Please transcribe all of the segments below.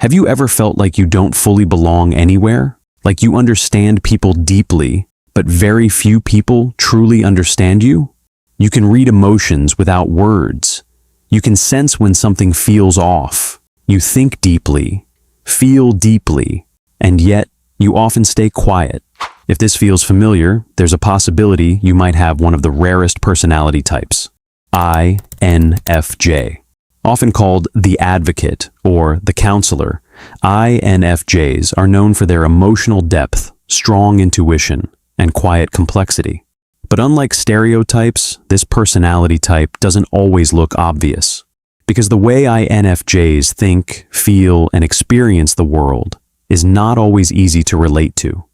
Have you ever felt like you don't fully belong anywhere? Like you understand people deeply, but very few people truly understand you? You can read emotions without words. You can sense when something feels off. You think deeply, feel deeply, and yet you often stay quiet. If this feels familiar, there's a possibility you might have one of the rarest personality types, INFJ. Often called the advocate or the counselor, INFJs are known for their emotional depth, strong intuition, and quiet complexity. But unlike stereotypes, this personality type doesn't always look obvious. Because the way INFJs think, feel, and experience the world is not always easy to relate to.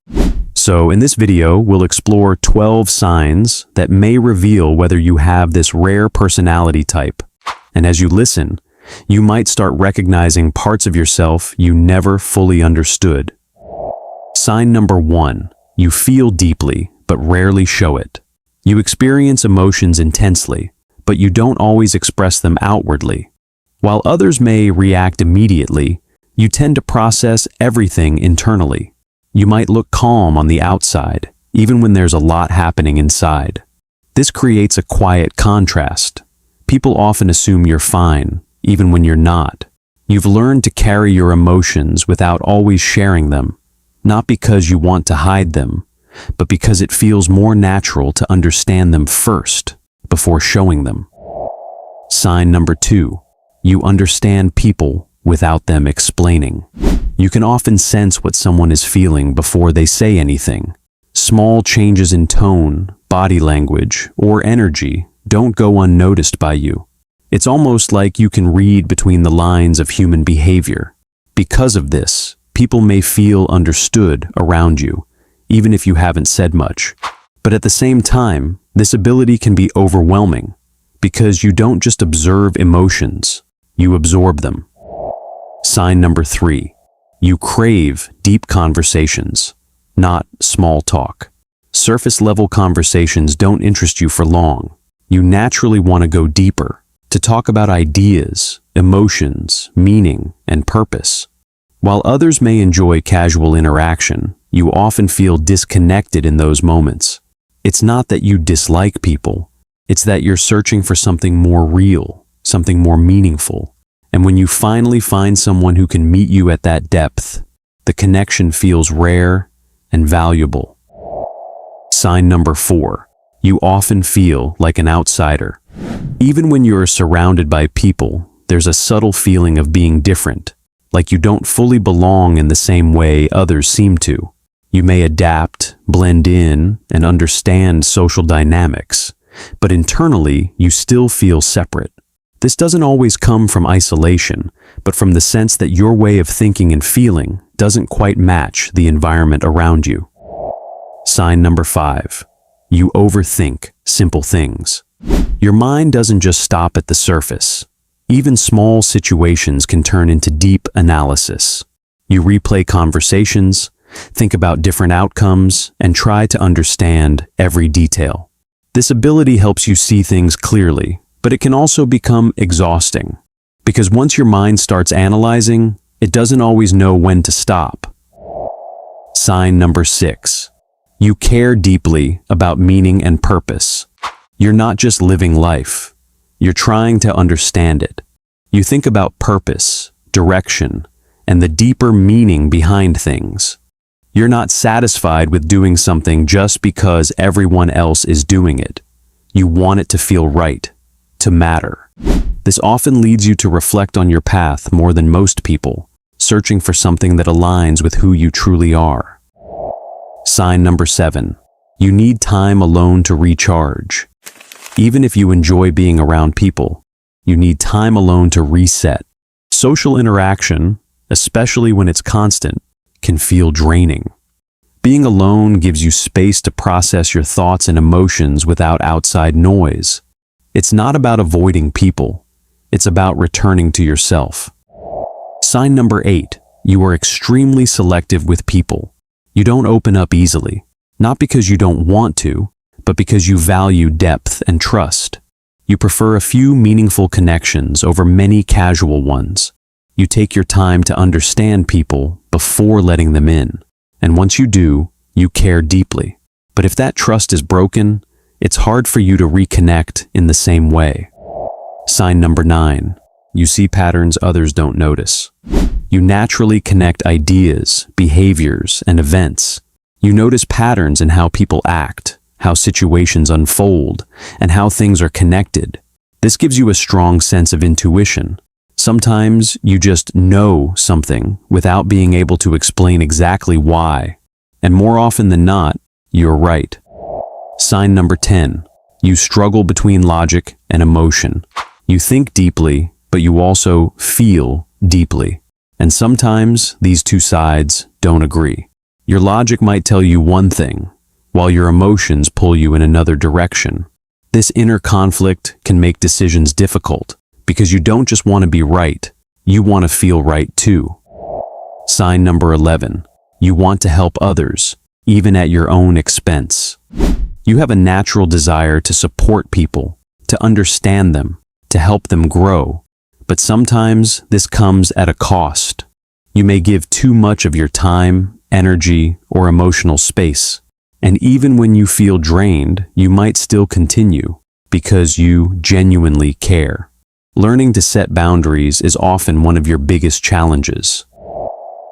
So in this video, we'll explore 12 signs that may reveal whether you have this rare personality type. And as you listen, you might start recognizing parts of yourself you never fully understood. Sign number 1. You feel deeply, but rarely show it. You experience emotions intensely, but you don't always express them outwardly. While others may react immediately, you tend to process everything internally. You might look calm on the outside, even when there's a lot happening inside. This creates a quiet contrast. People often assume you're fine, even when you're not. You've learned to carry your emotions without always sharing them, not because you want to hide them, but because it feels more natural to understand them first, before showing them. Sign number 2. You understand people without them explaining. You can often sense what someone is feeling before they say anything. Small changes in tone, body language, or energy don't go unnoticed by you. It's almost like you can read between the lines of human behavior. Because of this, people may feel understood around you, even if you haven't said much. But at the same time, this ability can be overwhelming, because you don't just observe emotions, you absorb them. Sign number 3. You crave deep conversations, not small talk. Surface-level conversations don't interest you for long. You naturally want to go deeper, to talk about ideas, emotions, meaning, and purpose. While others may enjoy casual interaction, you often feel disconnected in those moments. It's not that you dislike people, it's that you're searching for something more real, something more meaningful. And when you finally find someone who can meet you at that depth, the connection feels rare and valuable. Sign number 4. You often feel like an outsider. Even when you're surrounded by people, there's a subtle feeling of being different, like you don't fully belong in the same way others seem to. You may adapt, blend in, and understand social dynamics, but internally you still feel separate. This doesn't always come from isolation, but from the sense that your way of thinking and feeling doesn't quite match the environment around you. Sign number 5. You overthink simple things. Your mind doesn't just stop at the surface. Even small situations can turn into deep analysis. You replay conversations, think about different outcomes, and try to understand every detail. This ability helps you see things clearly, but it can also become exhausting. Because once your mind starts analyzing, it doesn't always know when to stop. Sign number 6. You care deeply about meaning and purpose. You're not just living life. You're trying to understand it. You think about purpose, direction, and the deeper meaning behind things. You're not satisfied with doing something just because everyone else is doing it. You want it to feel right, to matter. This often leads you to reflect on your path more than most people, searching for something that aligns with who you truly are. Sign number 7. You need time alone to recharge. Even if you enjoy being around people, you need time alone to reset. Social interaction, especially when it's constant, can feel draining. Being alone gives you space to process your thoughts and emotions without outside noise. It's not about avoiding people. It's about returning to yourself. Sign number 8. You are extremely selective with people. You don't open up easily, not because you don't want to, but because you value depth and trust. You prefer a few meaningful connections over many casual ones. You take your time to understand people before letting them in. And once you do, you care deeply. But if that trust is broken, it's hard for you to reconnect in the same way. Sign number 9. You see patterns others don't notice. You naturally connect ideas, behaviors, and events. You notice patterns in how people act, how situations unfold, and how things are connected. This gives you a strong sense of intuition. Sometimes you just know something without being able to explain exactly why. And more often than not, you're right. Sign number 10. You struggle between logic and emotion. You think deeply, but you also feel deeply. And sometimes these two sides don't agree. Your logic might tell you one thing, while your emotions pull you in another direction. This inner conflict can make decisions difficult, because you don't just want to be right, you want to feel right too. Sign number 11. You want to help others, even at your own expense. You have a natural desire to support people, to understand them, to help them grow. But sometimes this comes at a cost. You may give too much of your time, energy, or emotional space. And even when you feel drained, you might still continue, because you genuinely care. Learning to set boundaries is often one of your biggest challenges.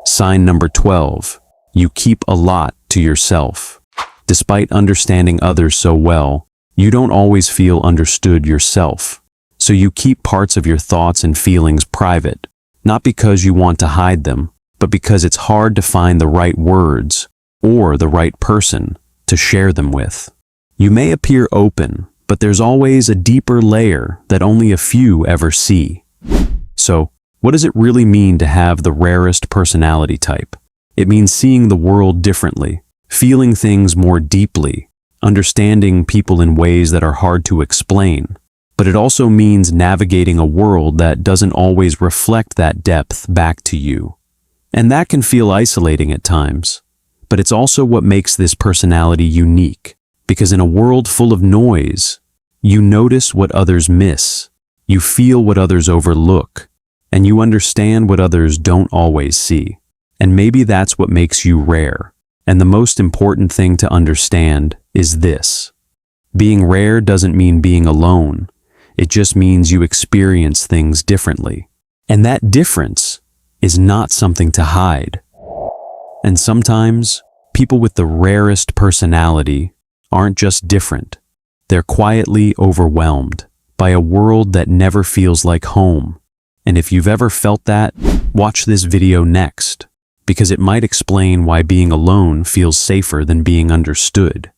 Sign number 12. You keep a lot to yourself. Despite understanding others so well, you don't always feel understood yourself. So you keep parts of your thoughts and feelings private, not because you want to hide them, but because it's hard to find the right words or the right person to share them with. You may appear open, but there's always a deeper layer that only a few ever see. So, what does it really mean to have the rarest personality type? It means seeing the world differently, feeling things more deeply, understanding people in ways that are hard to explain. But it also means navigating a world that doesn't always reflect that depth back to you. And that can feel isolating at times. But it's also what makes this personality unique, because in a world full of noise, you notice what others miss, you feel what others overlook, and you understand what others don't always see. And maybe that's what makes you rare. And the most important thing to understand is this. Being rare doesn't mean being alone. It just means you experience things differently. And that difference is not something to hide. And sometimes, people with the rarest personality aren't just different. They're quietly overwhelmed by a world that never feels like home. And if you've ever felt that, watch this video next, because it might explain why being alone feels safer than being understood.